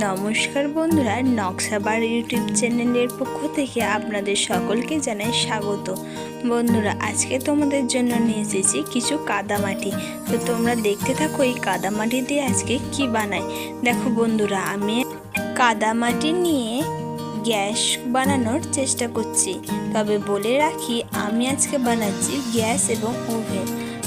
নমস্কার বন্ধুরা, নকশাবার ইউটিউব চ্যানেলের পক্ষ থেকে আপনাদের সকলকে জানাই স্বাগত। বন্ধুরা, আজকে তোমাদের জন্য নিয়ে এসেছি কিছু কাদামাটি। তো তোমরা দেখতে থাকো এই কাদামাটি দিয়ে আজকে কি বানাই। দেখো বন্ধুরা, আমি কাদামাটি নিয়ে গ্যাস বানানোর চেষ্টা করছি। তবে বলে রাখি, আমি আজকে বানাচ্ছি গ্যাস এবং ওভেন।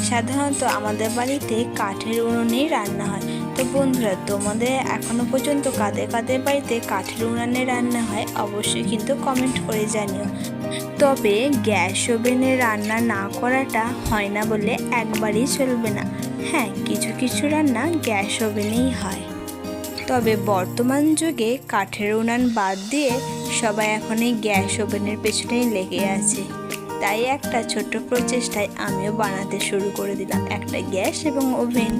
সাধারণত আমাদের বাড়িতে কাঠের উনুনেই রান্না হয়। তো বন্ধুরা, তোমাদের এখনো পর্যন্ত কাদের কাদের বাড়িতে কাঠের উনুনে রান্না হয় অবশ্যই কিন্তু কমেন্ট করে জানিও। তবে গ্যাস ওভেনে রান্না না করাটা হয় না বলে একবারই চলবে না। হ্যাঁ, কিছু কিছু রান্না গ্যাস ওভেনেই হয়। তবে বর্তমান যুগে কাঠের উনান বাদ দিয়ে সবাই এখন এই গ্যাস ওভেনের পেছনেই লেগে আছে। তাই একটা ছোট্ট প্রচেষ্টায় আমিও বানাতে শুরু করে দিলাম একটা গ্যাস এবং ওভেন।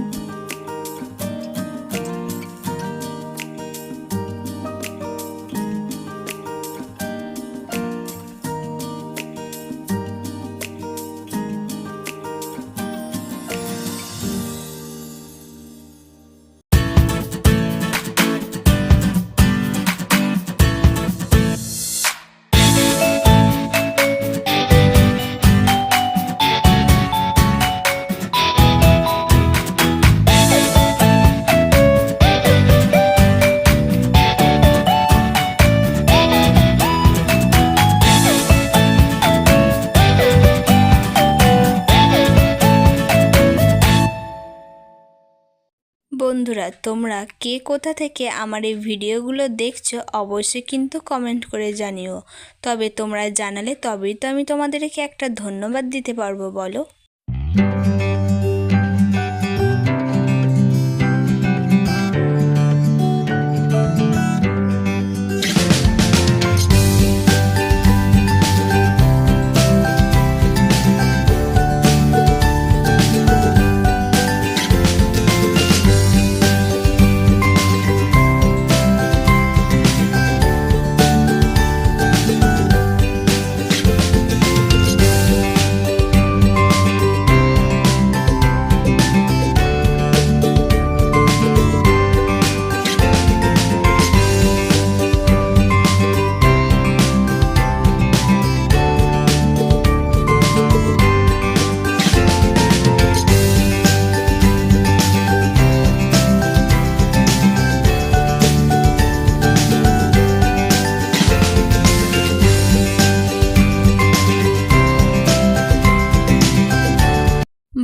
বন্ধুরা, তোমরা কে কোথা থেকে আমার এই ভিডিওগুলো দেখছো অবশ্যই কিন্তু কমেন্ট করে জানিও। তবে তোমরা জানালে তবেই তো আমি তোমাদেরকে একটা ধন্যবাদ দিতে পারবো, বলো।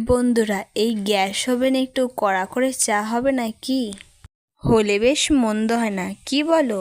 বন্ধুরা, এই গ্যাস ওভেনে একটু কড়া করে চা হবে না কি? হলে বেশ মন্দ হয় না, কি বলো?